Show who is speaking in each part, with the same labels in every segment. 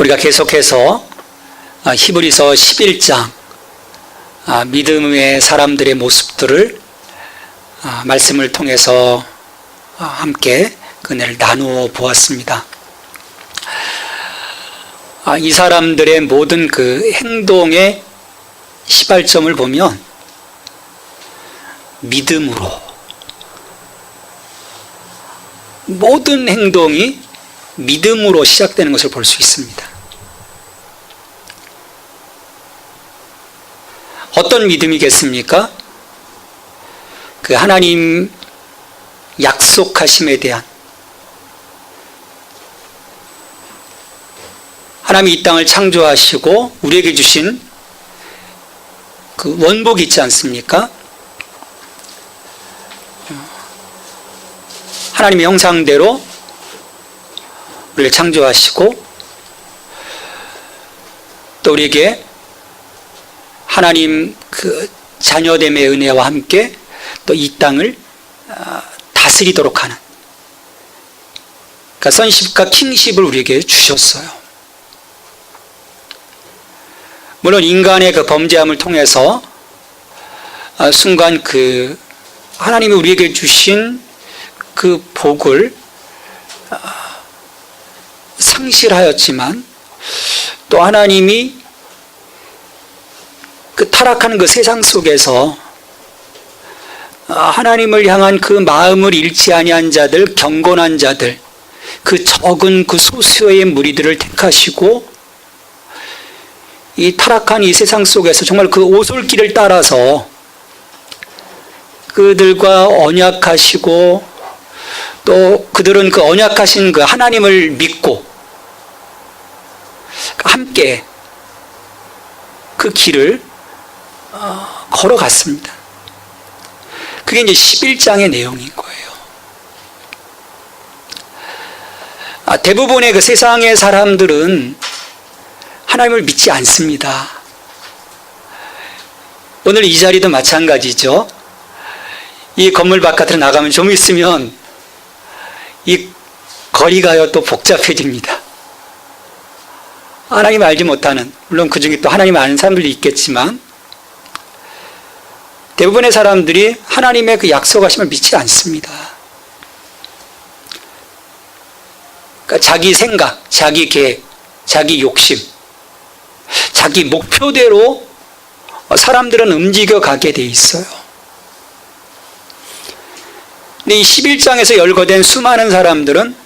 Speaker 1: 우리가 계속해서 히브리서 11장 믿음의 사람들의 모습들을 말씀을 통해서 함께 은혜를 나누어 보았습니다. 이 사람들의 모든 그 행동의 시발점을 보면 믿음으로, 모든 행동이 믿음으로 시작되는 것을 볼 수 있습니다. 어떤 믿음이겠습니까? 그 하나님 약속하심에 대한, 하나님이 이 땅을 창조하시고 우리에게 주신 그 원복이 있지 않습니까? 하나님의 형상대로 우리를 창조하시고 또 우리에게 하나님 그 자녀됨의 은혜와 함께 또 이 땅을 다스리도록 하는, 그러니까 선십과 킹십을 우리에게 주셨어요. 물론 인간의 그 범죄함을 통해서 순간 그 하나님이 우리에게 주신 그 복을 상실하였지만, 또 하나님이 그 타락하는 그 세상 속에서 하나님을 향한 그 마음을 잃지 아니한 자들, 경건한 자들, 그 적은 그 소수의 무리들을 택하시고 이 타락한 이 세상 속에서 정말 그 오솔길을 따라서 그들과 언약하시고, 또 그들은 그 언약하신 그 하나님을 믿고 함께 그 길을 걸어갔습니다. 그게 이제 11장의 내용인 거예요. 대부분의 그 세상의 사람들은 하나님을 믿지 않습니다. 오늘 이 자리도 마찬가지죠. 이 건물 바깥으로 나가면 좀 있으면 이 거리가요 또 복잡해집니다. 하나님 알지 못하는, 물론 그 중에 또 하나님 아는 사람들도 있겠지만 대부분의 사람들이 하나님의 그 약속하심을 믿지 않습니다. 그러니까 자기 생각, 자기 계획, 자기 욕심, 자기 목표대로 사람들은 움직여 가게 돼 있어요. 근데 이 11장에서 열거된 수많은 사람들은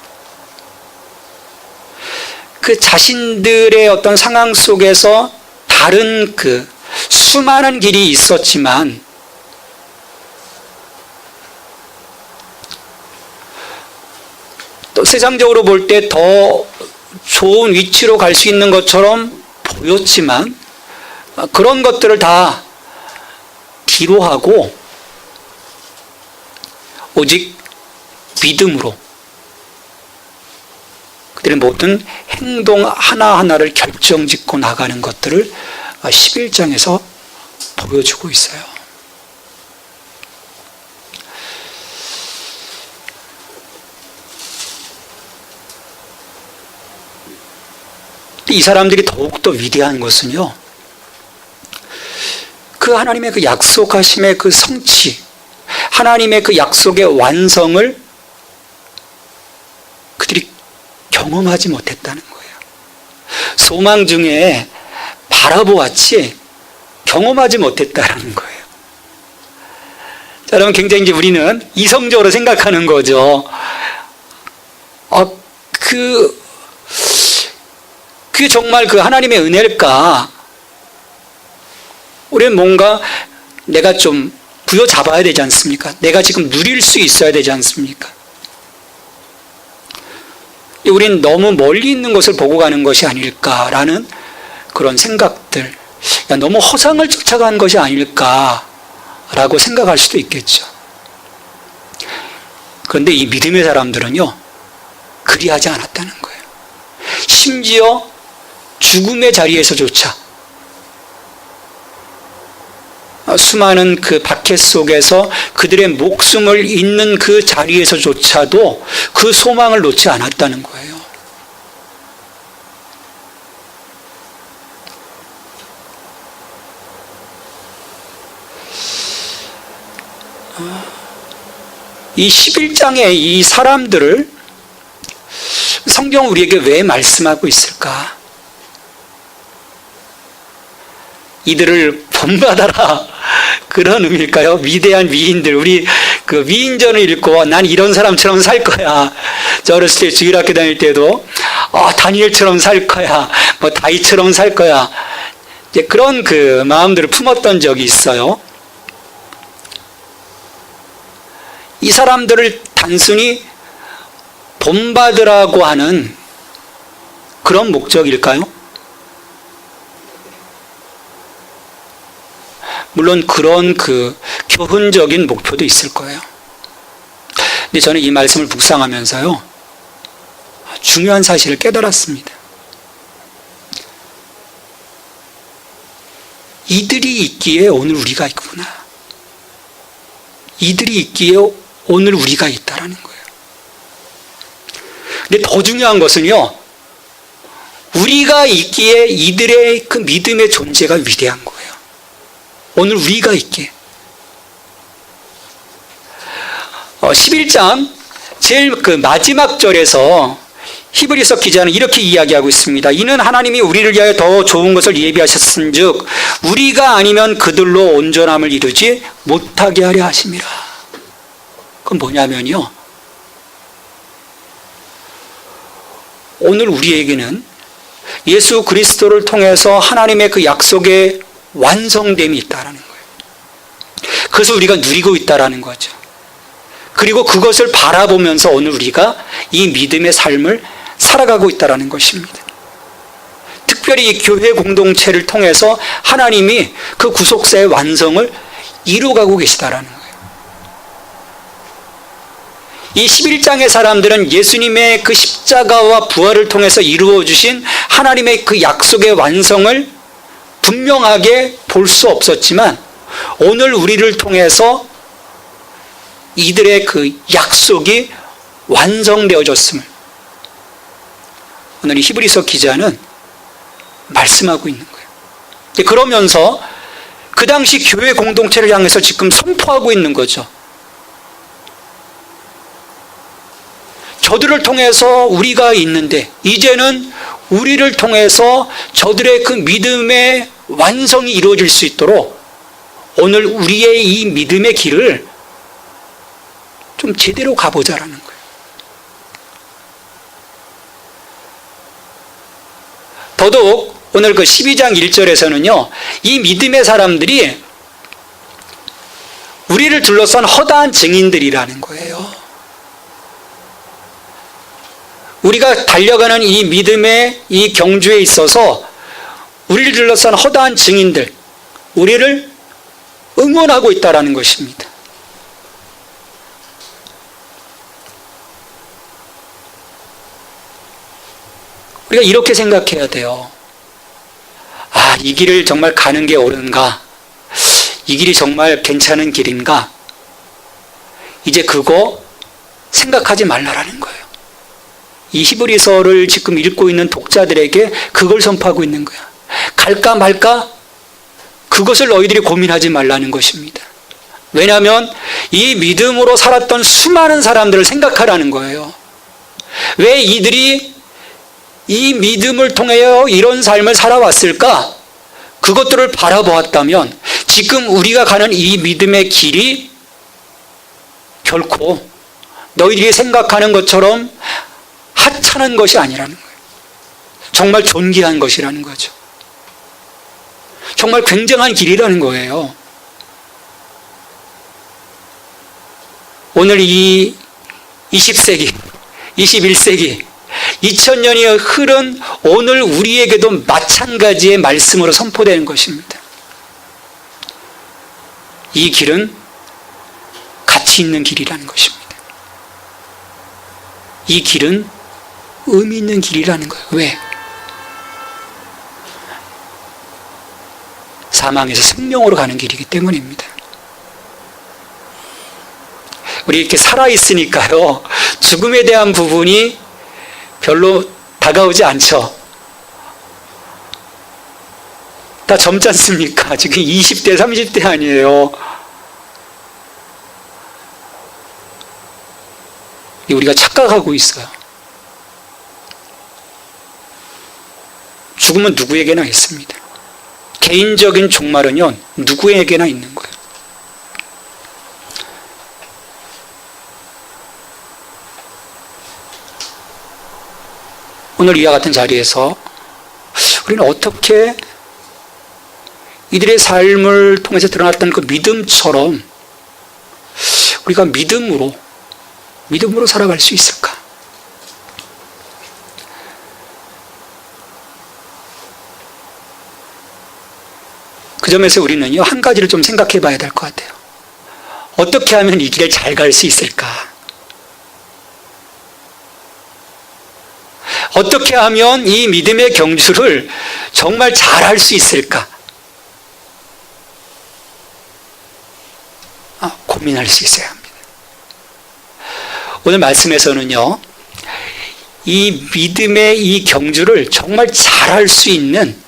Speaker 1: 그 자신들의 어떤 상황 속에서 다른 그 수많은 길이 있었지만 또 세상적으로 볼 때 더 좋은 위치로 갈 수 있는 것처럼 보였지만 그런 것들을 다 뒤로 하고 오직 믿음으로 그들의 모든 행동 하나하나를 결정짓고 나가는 것들을 11장에서 보여주고 있어요. 이 사람들이 더욱더 위대한 것은요, 그 하나님의 그 약속하심의 그 성취, 하나님의 그 약속의 완성을 그들이 경험하지 못했다는 거예요. 소망 중에 바라보았지 경험하지 못했다는 거예요. 자, 여러분, 굉장히 이제 우리는 이성적으로 생각하는 거죠. 그게 정말 그 하나님의 은혜일까? 우리는 뭔가 내가 좀 부여잡아야 되지 않습니까? 내가 지금 누릴 수 있어야 되지 않습니까? 우리는 너무 멀리 있는 것을 보고 가는 것이 아닐까라는 그런 생각들, 너무 허상을 쫓아간 것이 아닐까라고 생각할 수도 있겠죠. 그런데 이 믿음의 사람들은요, 그리하지 않았다는 거예요. 심지어 죽음의 자리에서조차, 수많은 그 박해 속에서 그들의 목숨을 잇는 그 자리에서조차도 그 소망을 놓지 않았다는 거예요. 이 11장의 이 사람들을 성경 우리에게 왜 말씀하고 있을까? 이들을 본받아라, 그런 의미일까요? 위대한 위인들, 우리 그 위인전을 읽고 난 이런 사람처럼 살 거야. 저 어렸을 때 주일학교 다닐 때도 다니엘처럼 살 거야, 뭐 다윗처럼 살 거야, 이제 그런 그 마음들을 품었던 적이 있어요. 이 사람들을 단순히 본받으라고 하는 그런 목적일까요? 물론 그런 그 교훈적인 목표도 있을 거예요. 근데 저는 이 말씀을 묵상하면서요, 중요한 사실을 깨달았습니다. 이들이 있기에 오늘 우리가 있구나. 이들이 있기에 오늘 우리가 있다라는 거예요. 근데 더 중요한 것은요, 우리가 있기에 이들의 그 믿음의 존재가 위대한 거예요. 오늘 우리가 있기에. 11장 제일 그 마지막 절에서 히브리서 기자는 이렇게 이야기하고 있습니다. 이는 하나님이 우리를 위하여 더 좋은 것을 예비하셨은즉 우리가 아니면 그들로 온전함을 이루지 못하게 하려 하심이라. 그건 뭐냐면요, 오늘 우리에게는 예수 그리스도를 통해서 하나님의 그 약속의 완성됨이 있다라는 거예요. 그래서 우리가 누리고 있다라는 거죠. 그리고 그것을 바라보면서 오늘 우리가 이 믿음의 삶을 살아가고 있다라는 것입니다. 특별히 이 교회 공동체를 통해서 하나님이 그 구속사의 완성을 이루어가고 계시다라는 거예요. 이 11장의 사람들은 예수님의 그 십자가와 부활을 통해서 이루어 주신 하나님의 그 약속의 완성을 분명하게 볼 수 없었지만, 오늘 우리를 통해서 이들의 그 약속이 완성되어졌음을 오늘 이 히브리서 기자는 말씀하고 있는 거예요. 그러면서 그 당시 교회 공동체를 향해서 지금 선포하고 있는 거죠. 저들을 통해서 우리가 있는데 이제는 우리를 통해서 저들의 그 믿음의 완성이 이루어질 수 있도록 오늘 우리의 이 믿음의 길을 좀 제대로 가보자라는 거예요. 더더욱 오늘 그 12장 1절에서는요, 이 믿음의 사람들이 우리를 둘러싼 허다한 증인들이라는 거예요. 우리가 달려가는 이 믿음의 이 경주에 있어서 우리를 둘러싼 허다한 증인들, 우리를 응원하고 있다라는 것입니다. 우리가 이렇게 생각해야 돼요. 이 길을 정말 가는 게 옳은가? 이 길이 정말 괜찮은 길인가? 이제 그거 생각하지 말라라는 거예요. 이 히브리서를 지금 읽고 있는 독자들에게 그걸 선포하고 있는 거야. 갈까 말까? 그것을 너희들이 고민하지 말라는 것입니다. 왜냐하면 이 믿음으로 살았던 수많은 사람들을 생각하라는 거예요. 왜 이들이 이 믿음을 통하여 이런 삶을 살아왔을까? 그것들을 바라보았다면 지금 우리가 가는 이 믿음의 길이 결코 너희들이 생각하는 것처럼 하찮은 것이 아니라는 거예요. 정말 존귀한 것이라는 거죠. 정말 굉장한 길이라는 거예요. 오늘 이 20세기, 21세기, 2000년이 흐른 오늘 우리에게도 마찬가지의 말씀으로 선포되는 것입니다. 이 길은 가치 있는 길이라는 것입니다. 이 길은 의미 있는 길이라는 거예요. 왜? 사망에서 생명으로 가는 길이기 때문입니다. 우리 이렇게 살아있으니까요, 죽음에 대한 부분이 별로 다가오지 않죠. 다 젊지 않습니까? 지금 20대, 30대 아니에요. 우리가 착각하고 있어요. 죽음은 누구에게나 있습니다. 개인적인 종말은요, 누구에게나 있는 거예요. 오늘 이와 같은 자리에서 우리는 어떻게 이들의 삶을 통해서 드러났던 그 믿음처럼 우리가 믿음으로 살아갈 수 있을까? 그 점에서 우리는요, 한 가지를 좀 생각해 봐야 될 것 같아요. 어떻게 하면 이 길을 잘 갈 수 있을까? 어떻게 하면 이 믿음의 경주를 정말 잘 할 수 있을까? 고민할 수 있어야 합니다. 오늘 말씀에서는요, 이 믿음의 이 경주를 정말 잘 할 수 있는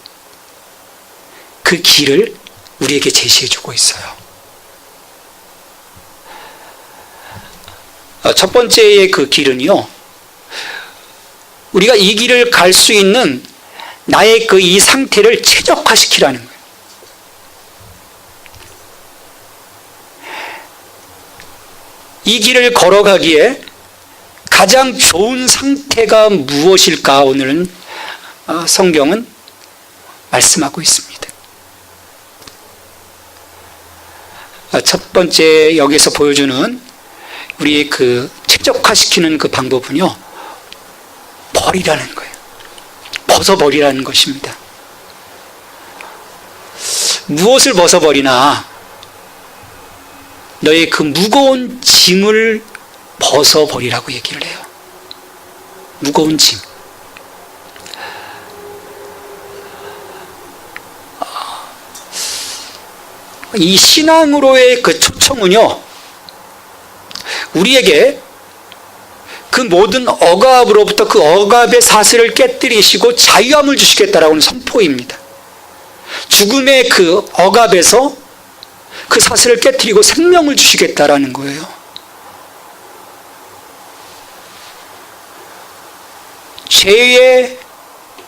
Speaker 1: 그 길을 우리에게 제시해 주고 있어요. 첫 번째의 그 길은요, 우리가 이 길을 갈 수 있는 나의 그 이 상태를 최적화시키라는 거예요. 이 길을 걸어가기에 가장 좋은 상태가 무엇일까? 오늘은 성경은 말씀하고 있습니다. 첫 번째 여기서 보여주는 우리의 그 최적화시키는 그 방법은요, 버리라는 거예요. 벗어버리라는 것입니다. 무엇을 벗어버리나? 너의 그 무거운 짐을 벗어버리라고 얘기를 해요. 무거운 짐. 이 신앙으로의 그 초청은요, 우리에게 그 모든 억압으로부터 그 억압의 사슬을 깨뜨리시고 자유함을 주시겠다라고 하는 선포입니다. 죽음의 그 억압에서 그 사슬을 깨뜨리고 생명을 주시겠다라는 거예요. 죄의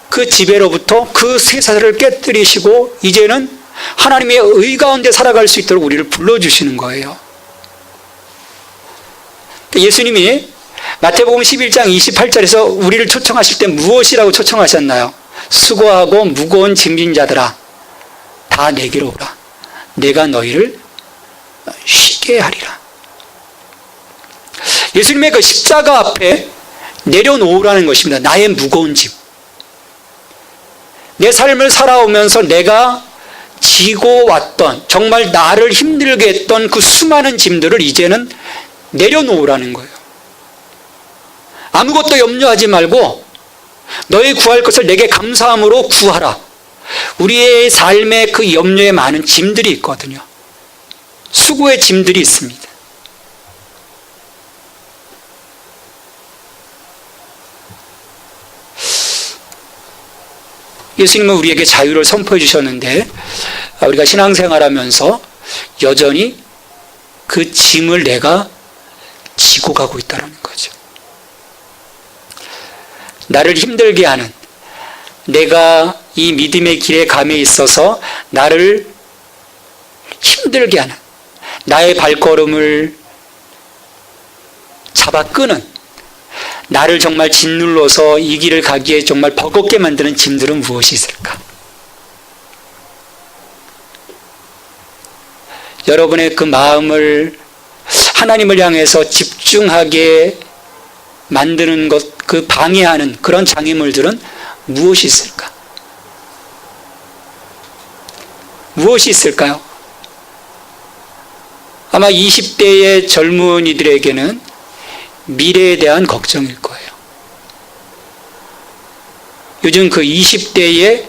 Speaker 1: 그 지배로부터 그 쇠사슬을 깨뜨리시고 이제는 하나님의 의 가운데 살아갈 수 있도록 우리를 불러주시는 거예요. 예수님이 마태복음 11장 28절에서 우리를 초청하실 때 무엇이라고 초청하셨나요? 수고하고 무거운 짐진 자들아, 다 내게로 오라. 내가 너희를 쉬게 하리라. 예수님의 그 십자가 앞에 내려놓으라는 것입니다. 나의 무거운 짐. 내 삶을 살아오면서 내가 지고 왔던, 정말 나를 힘들게 했던 그 수많은 짐들을 이제는 내려놓으라는 거예요. 아무것도 염려하지 말고 너희 구할 것을 내게 감사함으로 구하라. 우리의 삶에 그 염려에 많은 짐들이 있거든요. 수고의 짐들이 있습니다. 예수님은 우리에게 자유를 선포해 주셨는데 우리가 신앙생활하면서 여전히 그 짐을 내가 지고 가고 있다는 거죠. 나를 힘들게 하는, 내가 이 믿음의 길에 감에 있어서 나를 힘들게 하는, 나의 발걸음을 잡아 끄는, 나를 정말 짓눌러서 이 길을 가기에 정말 버겁게 만드는 짐들은 무엇이 있을까? 여러분의 그 마음을 하나님을 향해서 집중하게 만드는 것, 그 방해하는 그런 장애물들은 무엇이 있을까? 무엇이 있을까요? 아마 20대의 젊은이들에게는 미래에 대한 걱정일 거예요. 요즘 그 20대의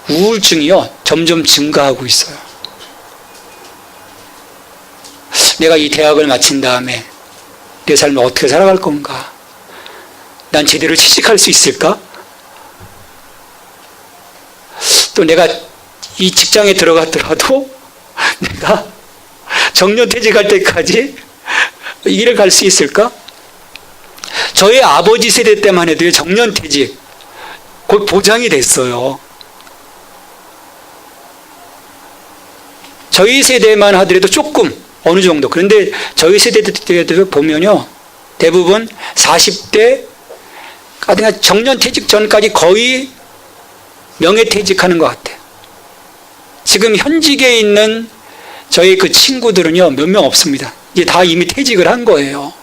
Speaker 1: 우울증이요, 점점 증가하고 있어요. 내가 이 대학을 마친 다음에 내 삶을 어떻게 살아갈 건가? 난 제대로 취직할 수 있을까? 또 내가 이 직장에 들어갔더라도 내가 정년퇴직할 때까지 이 길을 갈 수 있을까? 저희 아버지 세대 때만 해도 정년퇴직 곧 보장이 됐어요. 저희 세대만 하더라도 조금 어느 정도. 그런데 저희 세대 때도 보면요, 대부분 40대 정년퇴직 전까지 거의 명예퇴직하는 것 같아요. 지금 현직에 있는 저희 그 친구들은요, 몇 명 없습니다. 이제 다 이미 퇴직을 한 거예요.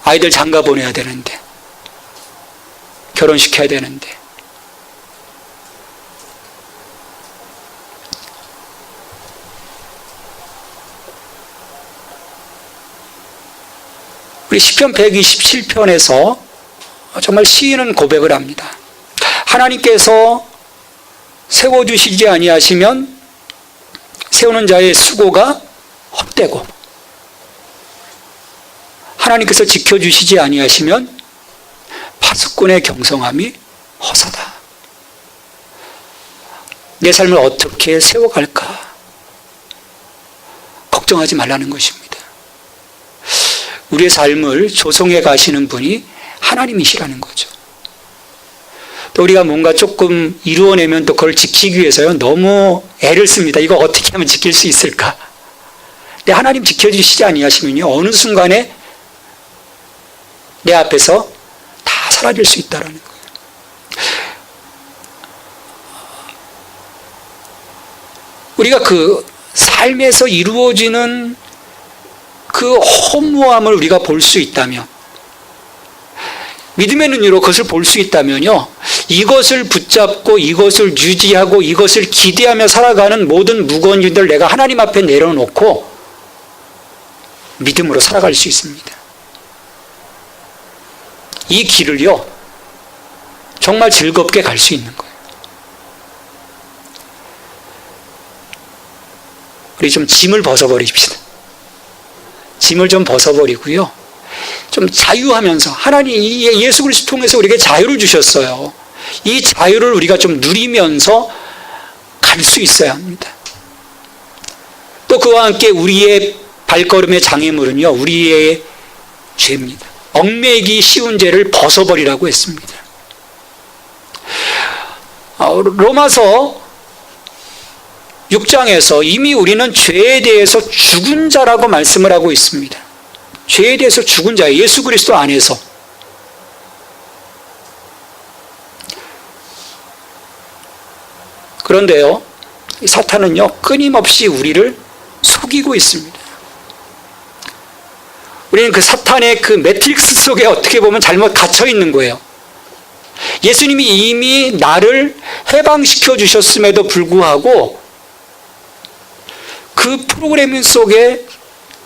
Speaker 1: 아이들 장가 보내야 되는데, 결혼시켜야 되는데. 우리 시편 127편에서 정말 시인은 고백을 합니다. 하나님께서 세워주시지 아니하시면 세우는 자의 수고가 헛되고, 하나님께서 지켜주시지 아니하시면 파수꾼의 경성함이 허사다. 내 삶을 어떻게 세워갈까 걱정하지 말라는 것입니다. 우리의 삶을 조성해 가시는 분이 하나님이시라는 거죠. 또 우리가 뭔가 조금 이루어내면 또 그걸 지키기 위해서요, 너무 애를 씁니다. 이거 어떻게 하면 지킬 수 있을까? 근데 하나님 지켜주시지 아니하시면요, 어느 순간에 내 앞에서 다 사라질 수 있다는 거예요. 우리가 그 삶에서 이루어지는 그 허무함을 우리가 볼 수 있다면, 믿음의 눈으로 그것을 볼 수 있다면요, 이것을 붙잡고 이것을 유지하고 이것을 기대하며 살아가는 모든 무거운 일들 내가 하나님 앞에 내려놓고 믿음으로 살아갈 수 있습니다. 이 길을요, 정말 즐겁게 갈 수 있는 거예요. 우리 좀 짐을 벗어버립시다. 짐을 좀 벗어버리고요, 좀 자유하면서, 하나님 예수 그리스도 통해서 우리에게 자유를 주셨어요. 이 자유를 우리가 좀 누리면서 갈 수 있어야 합니다. 또 그와 함께 우리의 발걸음의 장애물은요, 우리의 죄입니다. 얽매이기 쉬운 죄를 벗어버리라고 했습니다. 로마서 6장에서 이미 우리는 죄에 대해서 죽은 자라고 말씀을 하고 있습니다. 죄에 대해서 죽은 자예요. 예수 그리스도 안에서. 그런데요, 사탄은요, 끊임없이 우리를 속이고 있습니다. 우리는 그 사탄의 그 매트릭스 속에 어떻게 보면 잘못 갇혀 있는 거예요. 예수님이 이미 나를 해방시켜 주셨음에도 불구하고 그 프로그래밍 속에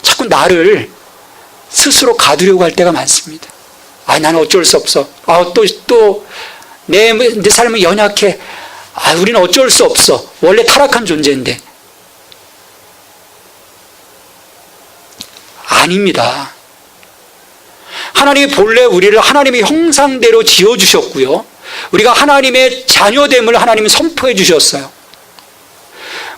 Speaker 1: 자꾸 나를 스스로 가두려고 할 때가 많습니다. 나는 어쩔 수 없어. 내 삶은 연약해. 우리는 어쩔 수 없어. 원래 타락한 존재인데. 아닙니다. 하나님이 본래 우리를 하나님의 형상대로 지어주셨고요, 우리가 하나님의 자녀됨을 하나님이 선포해 주셨어요.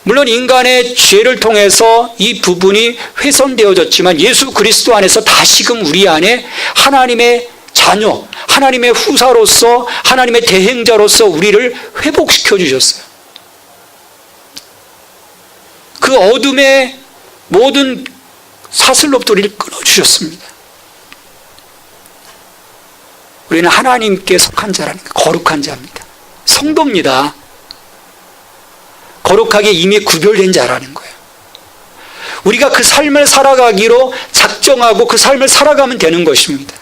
Speaker 1: 물론 인간의 죄를 통해서 이 부분이 훼손되어졌지만 예수 그리스도 안에서 다시금 우리 안에 하나님의 자녀, 하나님의 후사로서, 하나님의 대행자로서 우리를 회복시켜 주셨어요. 그 어둠의 모든 사슬로부터 우리를 끊어주셨습니다. 우리는 하나님께 속한 자라는 거예요. 거룩한 자입니다. 성도입니다. 거룩하게 이미 구별된 자라는 거예요. 우리가 그 삶을 살아가기로 작정하고 그 삶을 살아가면 되는 것입니다.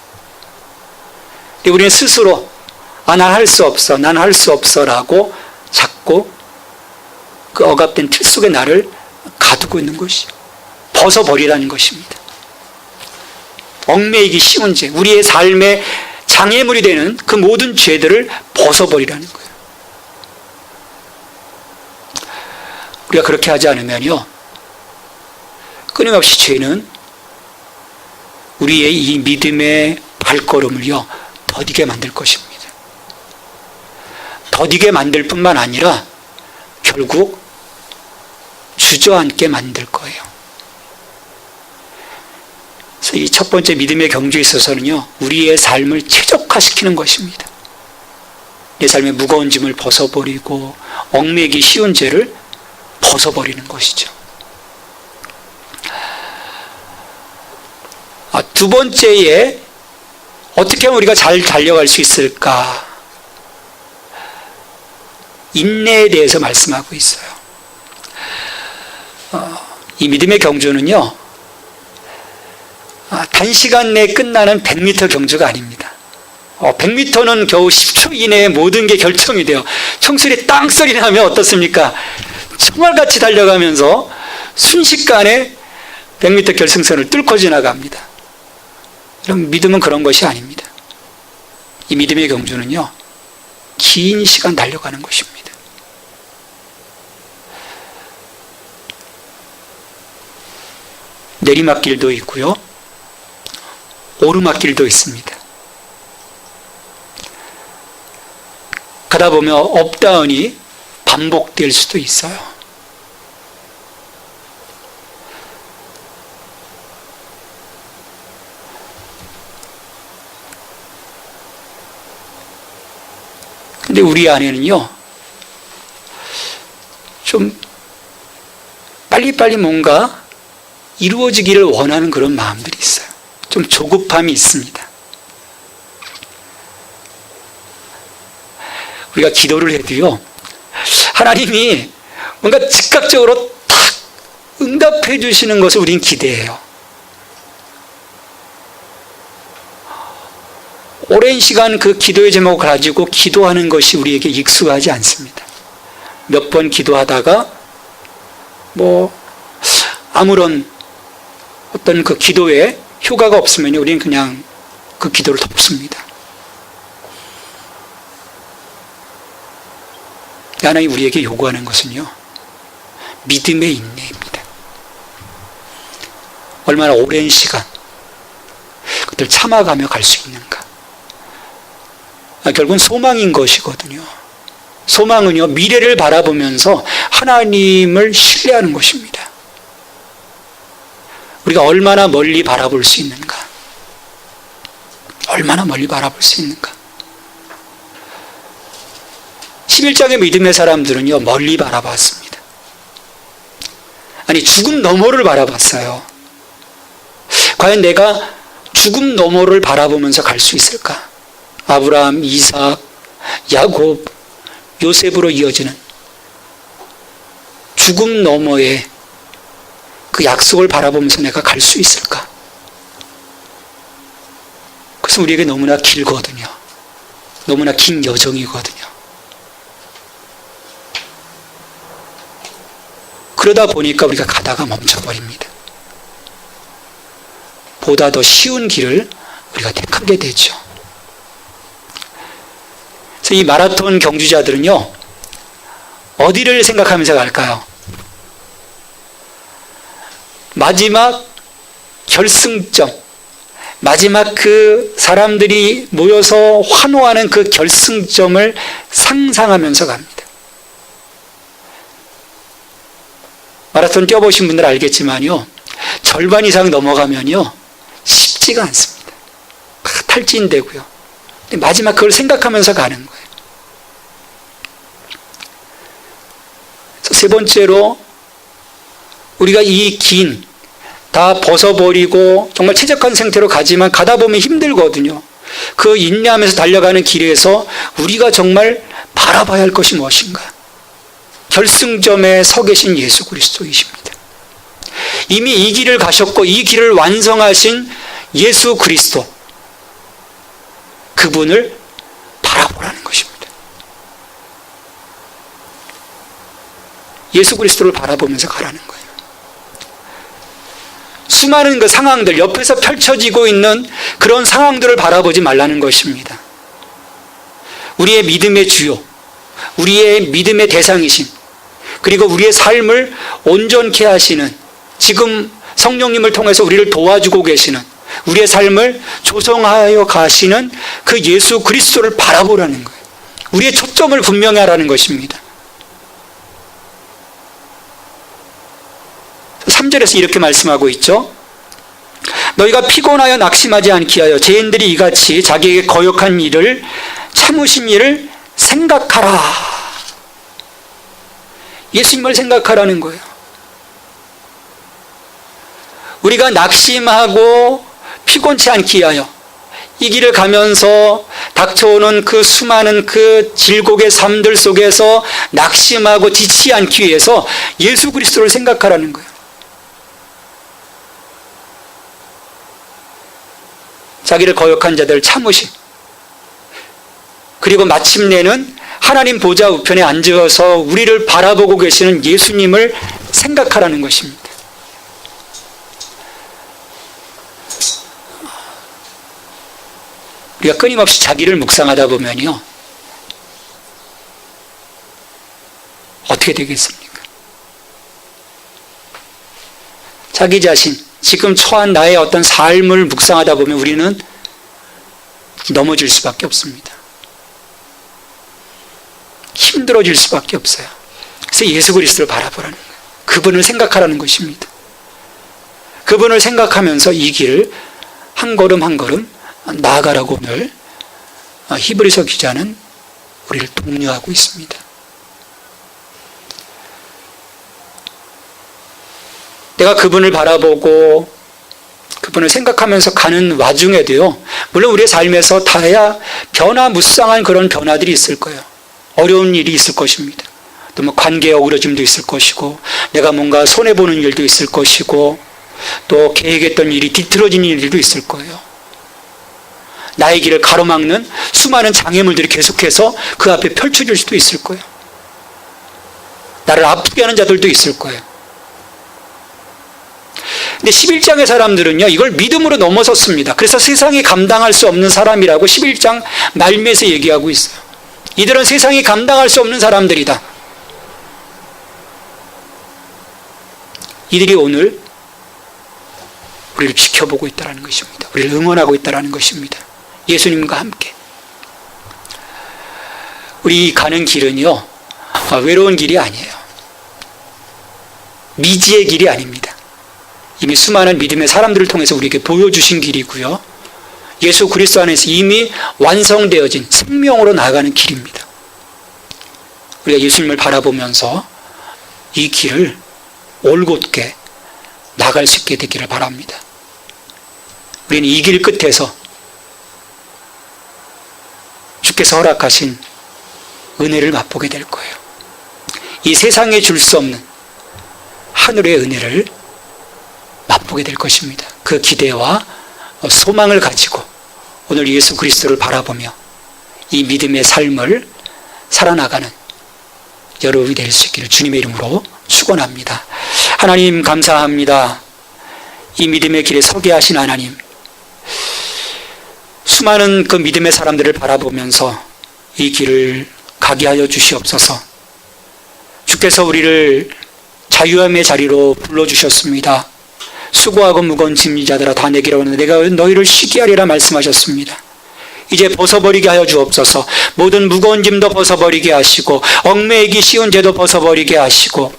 Speaker 1: 우리는 스스로 난 할 수 없어, 난 할 수 없어 라고 자꾸 그 억압된 틀 속에 나를 가두고 있는 것이죠. 벗어버리라는 것입니다. 얽매이기 쉬운 죄, 우리의 삶의 장애물이 되는 그 모든 죄들을 벗어버리라는 거예요. 우리가 그렇게 하지 않으면요, 끊임없이 죄는 우리의 이 믿음의 발걸음을요, 더디게 만들 것입니다. 더디게 만들 뿐만 아니라 결국 주저앉게 만들 거예요. 그래서 이 첫 번째 믿음의 경주에 있어서는요, 우리의 삶을 최적화시키는 것입니다. 내 삶의 무거운 짐을 벗어버리고 얽매기 쉬운 죄를 벗어버리는 것이죠. 두 번째에 어떻게 하면 우리가 잘 달려갈 수 있을까? 인내에 대해서 말씀하고 있어요. 이 믿음의 경주는요, 단시간 내에 끝나는 100m 경주가 아닙니다. 100m는 겨우 10초 이내에 모든 게 결정이 돼요. 총소리 땅소리 나면 어떻습니까? 총알같이 달려가면서 순식간에 100m 결승선을 뚫고 지나갑니다. 그럼 믿음은 그런 것이 아닙니다. 이 믿음의 경주는요, 긴 시간 달려가는 것입니다. 내리막길도 있고요, 오르막길도 있습니다. 가다 보면 업다운이 반복될 수도 있어요. 근데 우리 안에는요, 좀 빨리빨리 뭔가 이루어지기를 원하는 그런 마음들이 있어요. 좀 조급함이 있습니다. 우리가 기도를 해도요, 하나님이 뭔가 즉각적으로 딱 응답해 주시는 것을 우린 기대해요. 오랜 시간 그 기도의 제목을 가지고 기도하는 것이 우리에게 익숙하지 않습니다. 몇 번 기도하다가 아무런 어떤 그 기도에 효과가 없으면 우리는 그냥 그 기도를 덮습니다. 하나님 우리에게 요구하는 것은요, 믿음의 인내입니다. 얼마나 오랜 시간 그것들 참아가며 갈 수 있는가. 결국은 소망인 것이거든요. 소망은요, 미래를 바라보면서 하나님을 신뢰하는 것입니다. 우리가 얼마나 멀리 바라볼 수 있는가. 얼마나 멀리 바라볼 수 있는가. 11장의 믿음의 사람들은요, 멀리 바라봤습니다. 아니, 죽음 너머를 바라봤어요. 과연 내가 죽음 너머를 바라보면서 갈 수 있을까? 아브라함, 이삭, 야곱, 요셉으로 이어지는 죽음 너머의 그 약속을 바라보면서 내가 갈 수 있을까? 그것은 우리에게 너무나 길거든요. 너무나 긴 여정이거든요. 그러다 보니까 우리가 가다가 멈춰버립니다. 보다 더 쉬운 길을 우리가 택하게 되죠. 그래서 이 마라톤 경주자들은요, 어디를 생각하면서 갈까요? 마지막 결승점, 마지막 그 사람들이 모여서 환호하는 그 결승점을 상상하면서 갑니다. 마라톤 뛰어보신 분들 알겠지만요, 절반 이상 넘어가면요, 쉽지가 않습니다. 탈진되고요. 근데 마지막 그걸 생각하면서 가는 거예요. 그래서 세 번째로, 우리가 이 긴, 다 벗어버리고 정말 최적한 상태로 가지만 가다 보면 힘들거든요. 그 인내하면서 달려가는 길에서 우리가 정말 바라봐야 할 것이 무엇인가? 결승점에 서 계신 예수 그리스도이십니다. 이미 이 길을 가셨고 이 길을 완성하신 예수 그리스도, 그분을 바라보라는 것입니다. 예수 그리스도를 바라보면서 가라는 거예요. 수많은 그 상황들, 옆에서 펼쳐지고 있는 그런 상황들을 바라보지 말라는 것입니다. 우리의 믿음의 주요, 우리의 믿음의 대상이신, 그리고 우리의 삶을 온전케 하시는, 지금 성령님을 통해서 우리를 도와주고 계시는, 우리의 삶을 조성하여 가시는 그 예수 그리스도를 바라보라는 거예요. 우리의 초점을 분명히 하라는 것입니다. 3절에서 이렇게 말씀하고 있죠. 너희가 피곤하여 낙심하지 않게 하여 죄인들이 이같이 자기에게 거역한 일을 참으신 일을 생각하라. 예수님을 생각하라는 거예요. 우리가 낙심하고 피곤치 않게 하여 이 길을 가면서 닥쳐오는 그 수많은 그 질곡의 삶들 속에서 낙심하고 지치지 않기 위해서 예수 그리스도를 생각하라는 거예요. 자기를 거역한 자들 참으심. 그리고 마침내는 하나님 보좌 우편에 앉아서 우리를 바라보고 계시는 예수님을 생각하라는 것입니다. 우리가 끊임없이 자기를 묵상하다 보면요, 어떻게 되겠습니까? 자기 자신, 지금 처한 나의 어떤 삶을 묵상하다 보면 우리는 넘어질 수밖에 없습니다. 힘들어질 수밖에 없어요. 그래서 예수 그리스도를 바라보라는 거예요. 그분을 생각하라는 것입니다. 그분을 생각하면서 이 길을 한 걸음 한 걸음 나아가라고 오늘 히브리서 기자는 우리를 독려하고 있습니다. 내가 그분을 바라보고 그분을 생각하면서 가는 와중에도요, 물론 우리의 삶에서 다야 변화무쌍한 그런 변화들이 있을 거예요. 어려운 일이 있을 것입니다. 또 뭐 관계의 어그러짐도 있을 것이고, 내가 뭔가 손해보는 일도 있을 것이고, 또 계획했던 일이 뒤틀어지는 일도 있을 거예요. 나의 길을 가로막는 수많은 장애물들이 계속해서 그 앞에 펼쳐질 수도 있을 거예요. 나를 아프게 하는 자들도 있을 거예요. 근데 11장의 사람들은요, 이걸 믿음으로 넘어섰습니다. 그래서 세상이 감당할 수 없는 사람이라고 11장 말미에서 얘기하고 있어요. 이들은 세상이 감당할 수 없는 사람들이다. 이들이 오늘 우리를 지켜보고 있다는 것입니다. 우리를 응원하고 있다는 것입니다. 예수님과 함께. 우리 가는 길은요, 외로운 길이 아니에요. 미지의 길이 아닙니다. 이미 수많은 믿음의 사람들을 통해서 우리에게 보여주신 길이고요, 예수 그리스도 안에서 이미 완성되어진 생명으로 나아가는 길입니다. 우리가 예수님을 바라보면서 이 길을 올곧게 나갈 수 있게 되기를 바랍니다. 우리는 이 길 끝에서 주께서 허락하신 은혜를 맛보게 될 거예요. 이 세상에 줄 수 없는 하늘의 은혜를 맛보게 될 것입니다. 그 기대와 소망을 가지고 오늘 예수 그리스도를 바라보며 이 믿음의 삶을 살아나가는 여러분이 될 수 있기를 주님의 이름으로 축원합니다. 하나님 감사합니다. 이 믿음의 길에 서게 하신 하나님, 수많은 그 믿음의 사람들을 바라보면서 이 길을 가게 하여 주시옵소서. 주께서 우리를 자유함의 자리로 불러주셨습니다. 수고하고 무거운 짐진 자들아 다 내게로 오는 내가 너희를 쉬게 하리라 말씀하셨습니다. 이제 벗어버리게 하여 주옵소서. 모든 무거운 짐도 벗어버리게 하시고 얽매이기 쉬운 죄도 벗어버리게 하시고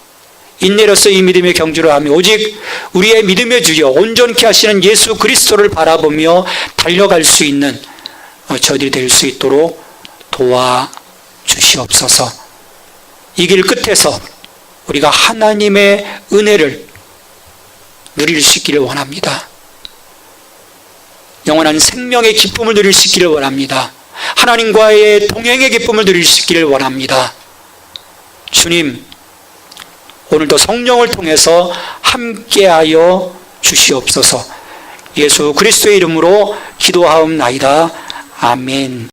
Speaker 1: 인내로서 이 믿음의 경주를 하며 오직 우리의 믿음의 주여 온전케 하시는 예수 그리스도를 바라보며 달려갈 수 있는 저희들이 될 수 있도록 도와주시옵소서. 이 길 끝에서 우리가 하나님의 은혜를 누릴 수 있기를 원합니다. 영원한 생명의 기쁨을 누릴 수 있기를 원합니다. 하나님과의 동행의 기쁨을 누릴 수 있기를 원합니다. 주님, 오늘도 성령을 통해서 함께하여 주시옵소서. 예수 그리스도의 이름으로 기도하옵나이다. 아멘.